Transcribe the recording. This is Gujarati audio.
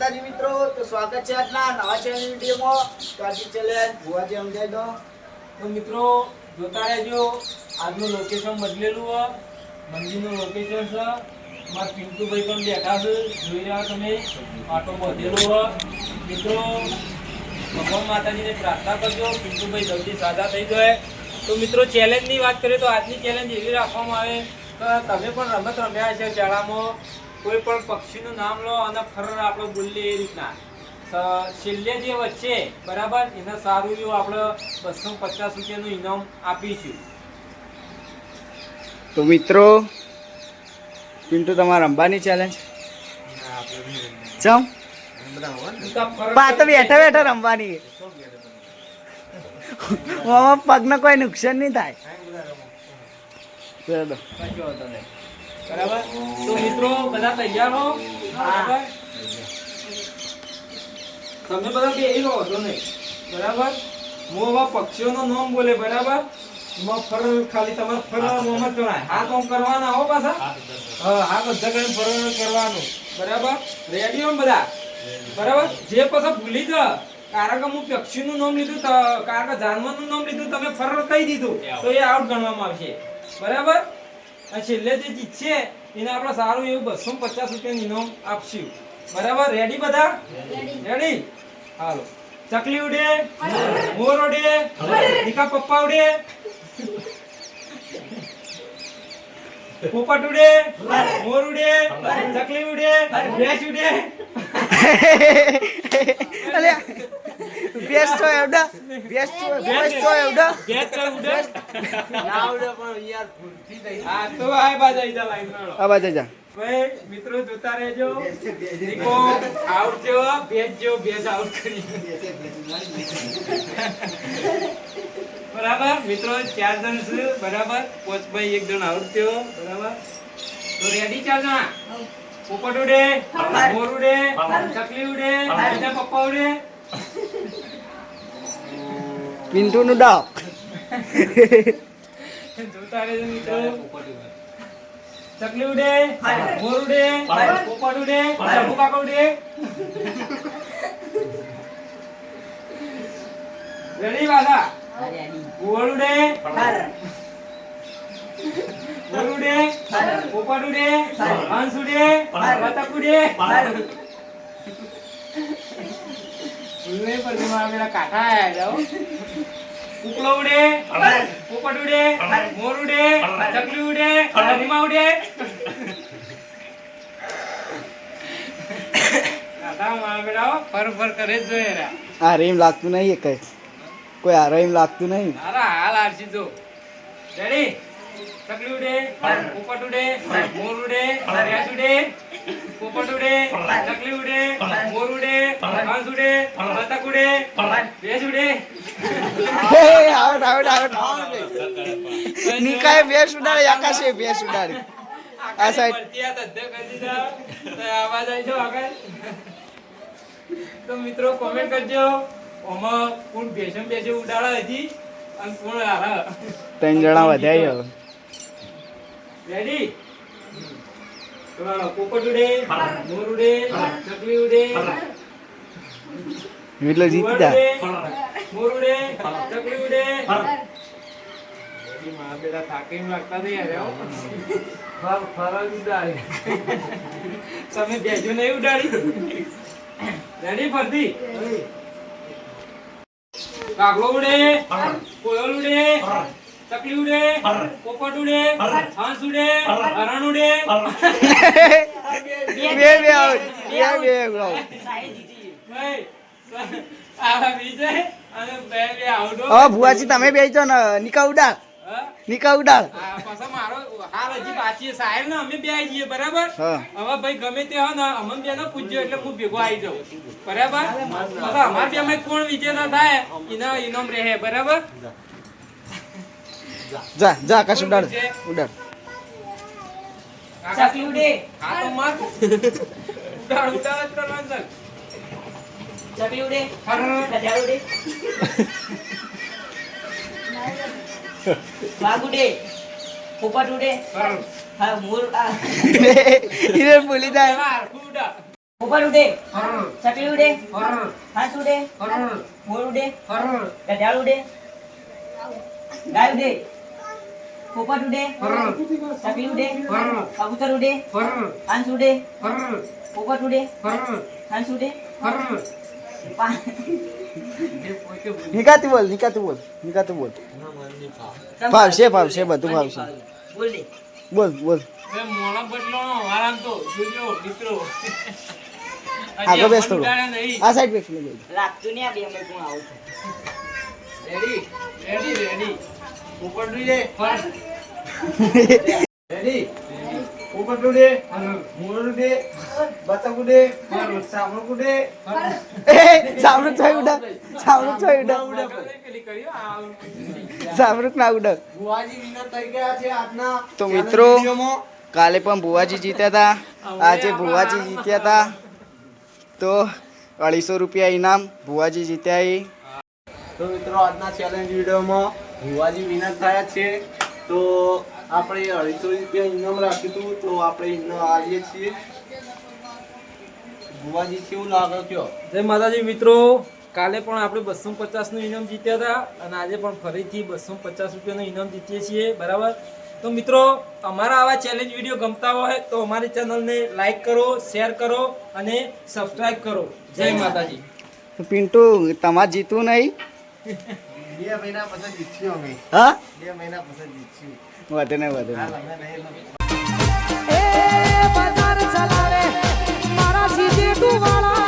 માતાજી મિત્રો, તો સ્વાગત છે આજના નવા ચેનલ વિડીયોમાં. તો આજે ચેલેન્જ ભુવાજી સમજાઈ દો. તો મિત્રો જોતા રહેજો. આજનું લોકેશન બદલેલું હોય, મંદિરનું લોકેશન છે. અમારા પિન્ટુભાઈ પણ બેઠા છે, જોઈ રહ્યા તમે. આટો બધેલો હોય. મિત્રો ભગવાન માતાજીને પ્રાર્થના કરજો પિન્ટુભાઈ જલ્દી સાજા થઈ જાય. તો મિત્રો ચેલેન્જની વાત કરીએ તો આજની ચેલેન્જ એવી રાખવામાં આવે કે તમે પણ રમત રમ્યા છે શાળામાં. કોઈ પણ પક્ષીનું નામ લો અને ફર આપણે બોલીએ એ રીતના. છેલ્લે જે વચ્ચે બરાબર એને સારું એવું આપણે 250 રૂપિયાનું ઇનામ આપીશું. તો મિત્રો પિન્ટુ તમારે રમવાની ચેલેન્જ ચમ પા તો બેઠા બેઠા રમવાની. પગને કોઈ નુકસાન નહીં થાય. ચલો બરાબર. તો મિત્રો બધા તૈયાર હો? બરાબર. તમે બધા બેહી રહો છો નહીં બરાબર. હું હવે પક્ષીઓનું નામ બોલે બરાબર. એમાં ફર ખાલી તમારે ફર મોમાં ચડાય આ કામ કરવાના હો પાછા. હા આ બધા કામ ફર કરવાનું બરાબર. રેડી હો બધા બરાબર. જે પાછા ભૂલી જ કારણ કે હું પક્ષીનું નામ લીધું કારણ કે જાનવરનું નામ લીધું તમે ફર કહી દીધું તો એ આઉટ ગણવામાં આવશે બરાબર. અને છેલ્લે જે જીતશે એને આપણે સારું એવું 250 રૂપિયાનું ઇનામ આપશું બરાબર. રેડી બધા? રેડી. હાલો. ચકલી ઉડે, મોર ઉડે, નીકા પપ્પા ઉડે, પોપટ ઉડે, મોર ઉડે, ચકલી ઉડે, ભેંસ ઉડે. અલે બેસ્ટ તો એવડા બેસ્ટ તો એવડા ભેંસ તો ઉડે ના ઉડે પણ યાર ભૂલથી થઈ. હા તો આ બાજુ આવી જા લાઈન વાળો. આ બાજુ જા ભાઈ મિત્રો જોતા રહેજો. નીકો આઉટ જો ભેંસ આઉટ કરી બરાબર. મિત્રો 4 જણ છે બરાબર. પોચભાઈ 1 જણ આઉટ થયો બરાબર. તો રેડી 4 જણા. પોપટ ઉડે, મોર ઉડે, ચકલી ઉડે, બીજા પપ્પા ઉડે. પિન્ટુ નું ડાવ. જોતા રહેજો મિત્રો. ચકલી ઉડે, મોર ઉડે, પોપટ ઉડે, શંભુ કાકા ઉડે. રેડી વાલા? ઘુવડ ઉડે, મોર ઉડે, પોપટ ઉડે, હંસ ઉડે, બતક ઉડે. ઉડે પર મારા કાકા આયા જાઓ. કુકડો ઉડે, પોપટ ઉડે, મોર ઉડે, ચકલી ઉડે, હરીમા ઉડે. કાકા મારા બેટા ફર ફર કરે જ જોઈએ રા. આ રેમ લાગતું નહીં કઈ. કોઈ આ રેમ લાગતું નહીં. અરે હાલ આરસી જો. રેડી? ચકલી ઉડે, પોપટ ઉડે, મોર ઉડે, ભેંસ ઉડે, પોપટ ઉડે, ચકલી ઉડે, મોર ઉડે, હંસ ઉડે, બતક ઉડે, ભેંસ ઉડે. Out out out. નિકાય બેસ ઉડાડે, આકાશે બેસ ઉડાડે. આ સાઈડ મરતિયા તદ્દે કરી દીધા. તો આવાજ આવી જો આગળ. તો મિત્રો કોમેન્ટ કરજો. ઓમાં કોણ ભેંસમ બેસે ઉડાડે હજી અને કોણ હારા. 3 જણા વધ્યા હવે. રેડી? તો હાલો. પોપટ ઉડે, મોર ઉડે, ચકલી ઉડે, એટલે જીતી જા. મોર ઉડે, ચકલી ઉડે. રેડી મારા બેટા થાકીને લાગતા નહીં યાર. ફર ફર જ ઉડાડી. તમે ભેજો નહીં ઉડાડી? રેડી ફરતી? કાગડો ઉડે, કોયલ ઉડે, ચકલી ઉડે, પોપટ ઉડે, હંસ ઉડે, હરણ ઉડે. બે આઉટ. બે આઉટ. ભાઈ આ વિજય અને બે આઉટ. હા ભુવાજી તમે બેસજો ને. નિકા ઉડાડ, નિકા ઉડાડ. આ પાછા મારો હાલ હજી બાકી સાહેબ ને અમે બે આવી જઈએ બરાબર. હા. હવે ભાઈ ગમે તે હોય ને અમને બે ને પૂછજો એટલે હું ભેગો આવી જાઉં બરાબર. પાછા અમાર બે માં કોણ વિજેતા થાય એના ઇનામ રહે બરાબર. જા જા આકાશ ઉડાડ ઉડાડ. ચકલી ઉડે. હા તો માર ઉડાડ ઉડાડ જ કરવાનું છે. ચકલી ઉડે, ગધેડા ઉડે, વાઘ ઉડે, પોપટ ઉડે, હા મોર. ભૂલી જાય. ઉપર ઉડે, ફર ચકલી ઉડે, ફર હાંસ ઉડે, ફર મોર ઉડે, ફર ગધેડ ઉડે, ગાય ઉડે, પોપટ ઉડે, ફર ચકલી ઉડે, ફર કબૂતર ઉડે, ફર હાંસ ઉડે, ફર પોપટ ઉડે, ફર હાંસ ઉડે, ફર નિકાતી બોલ ભાવશે બધું ભાવશે બોલ દે. બોલ એ મોણા બદલાનો આરામ તો જોજો મિત્રો આગળ બેસ થોડું. નહીં આ સાઈડ બેસ લે લાગતું નહીં આ બે અમે કોણ આવું રેડી રેડી રેડી ઉપર દે ફર રેડી ઉપર દે મોર દે બતક દે સામણું દે સામરૂક થઈ ઉડા પેલી કર્યો આ સામરૂક ના ઉડા. બુઆજી વિનર થઈ ગયા છે આજના તો મિત્રો કાલે પણ ભુવાજી જીત્યા હતા, આજે ભુવાજી જીત્યા હતા. તો 250 રૂપિયા ઇનામ ભુવાજી જીત્યા એ. તો મિત્રો આજના ચેલેન્જ વિડીયોમાં ભુવાજી વિનર થયા છે. તો આપણે 250 રૂપિયા ઇનામ રાખ્યું હતું, તો આપણે ઇનામ આવીએ છીએ. ભુવાજી કેવું લાગે કયો? જય માતાજી મિત્રો, કાલે પણ આપણે 250 નું ઇનામ જીત્યા હતા અને આજે પણ ફરીથી 250 રૂપિયાનું ઇનામ જીતીએ છીએ, બરાબર. તો મિત્રો અમારા આવા ચેલેન્જ વિડીયો ગમતા હોય તો અમારી ચેનલને લાઈક કરો, શેર કરો અને સબસ્ક્રાઇબ કરો. જય માતાજી. તો પિન્ટુ તમારે જીતવું નહીં? 2 મહિના પછી જીત્યું અમે. હા 2 મહિના પછી જીત્યું. વધે નહીં અમે નહીં એ બજાર ચલાવે મારા સીધી તું વાળા